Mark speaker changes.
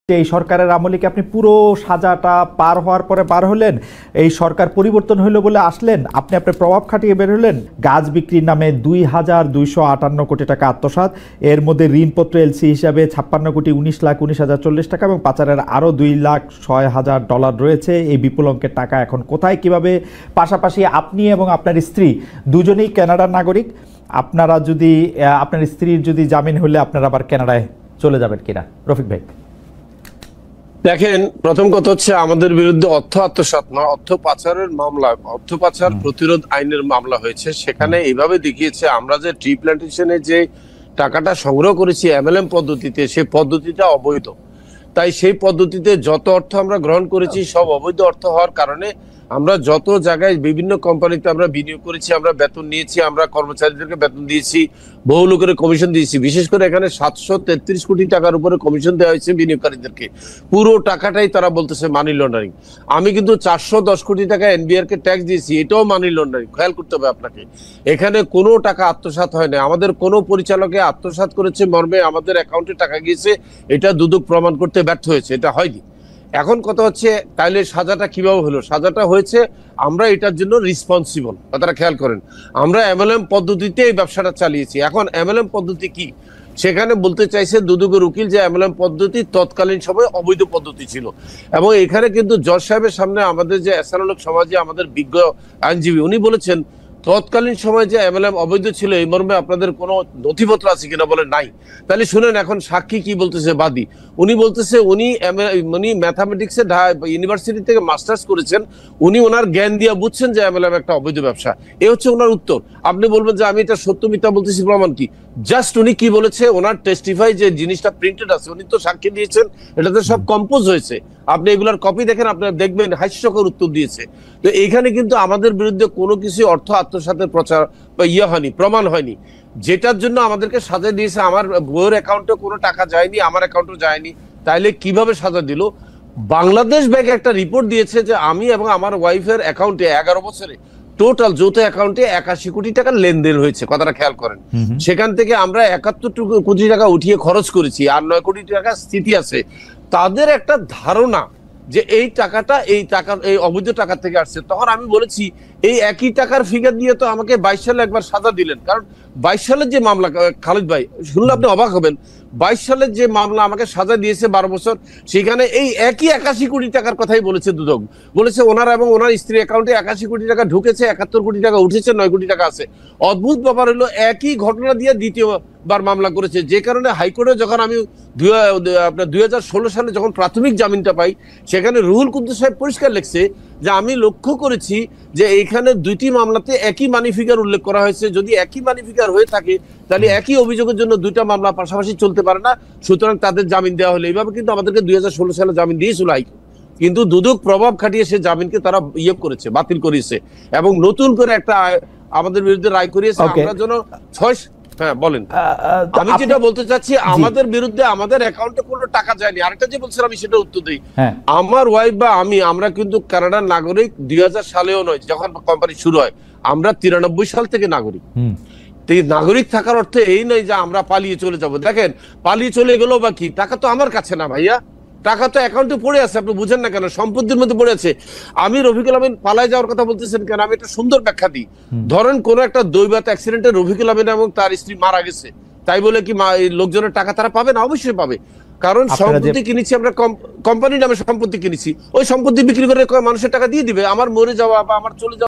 Speaker 1: এই সরকারের আমলে কি আপনি পুরো সাজাটা পার হওয়ার পরে পার হলেন? এই সরকার পরিবর্তন হইল বলে আসলেন, আপনি আপনার প্রভাব খাটিয়ে বের হলেন। গাছ বিক্রির নামে ২,২৫৮ কোটি টাকা আত্মসাৎ, এর মধ্যে ঋণপত্র এলসি হিসাবে ৫৬ কোটি ১৯,১৯,০৪০ টাকা এবং পাচারের আরও $২,০০,০০০ রয়েছে। এই বিপুল অঙ্কের টাকা এখন কোথায় কিভাবে? পাশাপাশি আপনি এবং আপনার স্ত্রী দুজনেই কানাডার নাগরিক। আপনারা যদি আপনার স্ত্রীর যদি জামিন হলে আপনারা আবার কানাডায় চলে যাবেন কিনা, রফিক ভাই?
Speaker 2: দেখেন, প্রথম কথা হচ্ছে আমাদের বিরুদ্ধে অর্থ আত্মসাৎ নয়, অর্থ পাচারের মামলা, অর্থ পাচার প্রতিরোধ আইনের মামলা হয়েছে। সেখানে এইভাবে দেখিয়েছে আমরা যে ট্রি প্ল্যান্টেশনে যে টাকাটা সংগ্রহ করেছি এমএলএম পদ্ধতিতে, সেই পদ্ধতিটা অবৈধ। তাই সেই পদ্ধতিতে যত অর্থ আমরা গ্রহণ করেছি সব অবৈধ অর্থ হওয়ার কারণে আমরা যত জায়গায় বিভিন্ন কোম্পানিতে আমরা বিনিয়োগ করেছি, আমরা বেতন নিয়েছি, আমরা কর্মচারীদেরকে বেতন দিয়েছি, বহু লোকের কমিশন দিয়েছি। বিশেষ করে এখানে 733 কোটি টাকার উপরে কমিশন দেওয়া হয়েছে বিনিয়োগকারীদেরকে। পুরো টাকাটাই তারা বলতেছে মানি লন্ডারিং। আমি কিন্তু 410 কোটি টাকা এনবিআর কে ট্যাক্স দিয়েছি, এটাও মানি লন্ডারিং। খেয়াল করতে হবে আপনাকে, এখানে কোনো টাকা আত্মসাৎ হয় না। আমাদের কোনো পরিচালকে আত্মসাৎ করেছে মর্মে আমাদের অ্যাকাউন্টে টাকা গিয়েছে, এটা দুদক প্রমাণ করতে ব্যর্থ হয়েছে, এটা হয়নি। এখন কথা হচ্ছে তাইলে সাজাটা কিভাবে হলো? সাজাটা হয়েছে আমরা এটার জন্য রেসপন্সিবল, কথাটা খেয়াল করেন। আমরা এমএলএম পদ্ধতিতে এই ব্যবসাটা চালিয়েছি। এখন এমএলএম পদ্ধতি কি সেখানে বলতে চাইছে দুদকের উকিল যে এমএলএম পদ্ধতি তৎকালীন সময় অবৈধ পদ্ধতি ছিল। এবং এখানে কিন্তু জজ সাহেবের সামনে আমাদের যে এসানোলক সমাজে আমাদের বিজ্ঞ আইনজীবী উনি বলেছেন তৎকালীন সময় যে এমএলএম অবৈধ ছিল এই মর্মে আপনাদের কোনো নথিপত্র আছে কিনা, বলে নাই। তাহলে শুনেন এখন সাক্ষী কি বলতেছে, বাদী। উনি বলতেছে উনি ম্যাথামেটিক্সে ইউনিভার্সিটি থেকে মাস্টার্স করেছেন, উনি ওনার জ্ঞান দিয়ে বুঝছেন যে এমএলএম একটা অবৈধ ব্যবসা। এ হচ্ছে ওনার উত্তর। আপনি বলবেন যে আমি এটা সত্য মিথ্যা বলতেছি, প্রমাণ কি? জাস্ট উনি কি বলেছে, ওনার টেস্টিফাই যে জিনিসটা প্রিন্টেড আছে, উনি তো সাক্ষী দিয়েছেন, এটাতে সব কম্পোজ হয়েছে। আপনি এগুলার কপি দেখেন, আপনারা দেখবেন হাস্যকর উত্তর দিয়েছে। তো এইখানে কিন্তু আমাদের বিরুদ্ধে কোনো কিছু অর্থ আত্মসাতের প্রচার বা হয়নি, প্রমাণ হয়নি। যেটার জন্য আমাদেরকে সাজা দিয়েছে, আমার বউয়ের অ্যাকাউন্টে কোনো টাকা যায়নি, আমার অ্যাকাউন্টে যায়নি। তাইলে কিভাবে সাজা দিল? বাংলাদেশ ব্যাংক একটা রিপোর্ট দিয়েছে যে আমি এবং আমার ওয়াইফের অ্যাকাউন্টে 11 বছরে টোটাল যৌথ অ্যাকাউন্টে 81 কোটি টাকা লেনদেন হয়েছে, কথাটা খেয়াল করেন। সেখান থেকে আমরা 71 কোটি টাকা উঠিয়ে খরচ করেছি, আর 9 কোটি টাকা স্থিতি আছে। তাদের একটা ধারণা যে এই টাকাটা এই অবৈধ টাকা থেকে আসছে। তখন আমি বলেছি এই একই টাকার ফিগার দিয়ে তো আমাকে 22 সালে একবার সাজা দিলেন। কারণ 22 সালের যে মামলা, খালিদ ভাই শুনলে আপনি অবাক হবেন, 22 সালের যে মামলা আমাকে সাজা দিয়েছে 12 বছর, সেখানে এই একই 81 কোটি টাকার কথাই বলেছে দুদক। বলেছে ওনার এবং ওনার স্ত্রী অ্যাকাউন্টে 81 কোটি টাকা ঢুকেছে, 71 কোটি টাকা উঠেছে, 9 কোটি টাকা আছে। অদ্ভুত ব্যাপার হলো একই ঘটনা দিয়ে দ্বিতীয়বার মামলা করেছে। যে কারণে হাইকোর্টে যখন আমি 2016 সালে যখন প্রাথমিক জামিনটা পাই, সেখানে রুহুল কুদ্দুস সাহেব পরিষ্কার লিখছে যে আমি লক্ষ্য করেছি যে এইখানে দুইটি মামলাতে একই মানি ফিগার উল্লেখ করা হয়েছে। যদি একই মানি ফিগার হয়ে থাকে তাহলে একই অভিযোগের জন্য দুইটা মামলা পাশাপাশি চলতে পারে না, সুতরাং তাদের জামিন দেওয়া হলো। এইভাবে কিন্তু আমাদেরকে 2016 সালে জামিন দিয়েছিল হাইকোর্ট, কিন্তু দুদক প্রভাব খাটিয়ে সে জামিনকে তারা করেছে, বাতিল করেছে এবং নতুন করে একটা আমাদের বিরুদ্ধে রায় করিয়েছে। আমরা যেন হ্যাঁ বলেন। আমি যেটা বলতে চাচ্ছি, আমাদের বিরুদ্ধে আমাদের অ্যাকাউন্টে কোনো টাকা যায়নি। আরেকটা যে বলছেন আমি সেটা উত্তর দিই। আমার ওয়াইফ বা আমরা কিন্তু কানাডার নাগরিক 2000 সালেও নয়, যখন কোম্পানি শুরু হয়। আমরা 93 সাল থেকে নাগরিক। নাগরিক থাকার অর্থ এই নয় যে আমরা পালিয়ে চলে যাব। দেখেন, পালিয়ে চলে গেল বা কি, টাকা তো আমার কাছে না ভাইয়া, টাকা তো অ্যাকাউন্টে পড়ে আছে। আপনি বুঝেন না কেন? সম্পত্তির মধ্যে পড়ে আছে। আমি রফিকুল আমিন পালায় যাওয়ার কথা বলতেছেন কেন? আমি একটা সুন্দর ব্যাখ্যা দিই। ধরেন কোন একটা দৈবাত অ্যাক্সিডেন্টে রফিকুল আমিন এবং তার স্ত্রী মারা গেছে, তাই বলে কি লোকজনের টাকা তারা পাবে না? অবশ্যই পাবে। কারণ সম্পত্তি কিনেছি আমরা, কোম্পানির নামে সম্পত্তি কিনেছি, ওই সম্পত্তি বিক্রি করে মানুষের টাকা দিয়ে দিবে। আমার মরে যাওয়া বা আমার চলে যাওয়া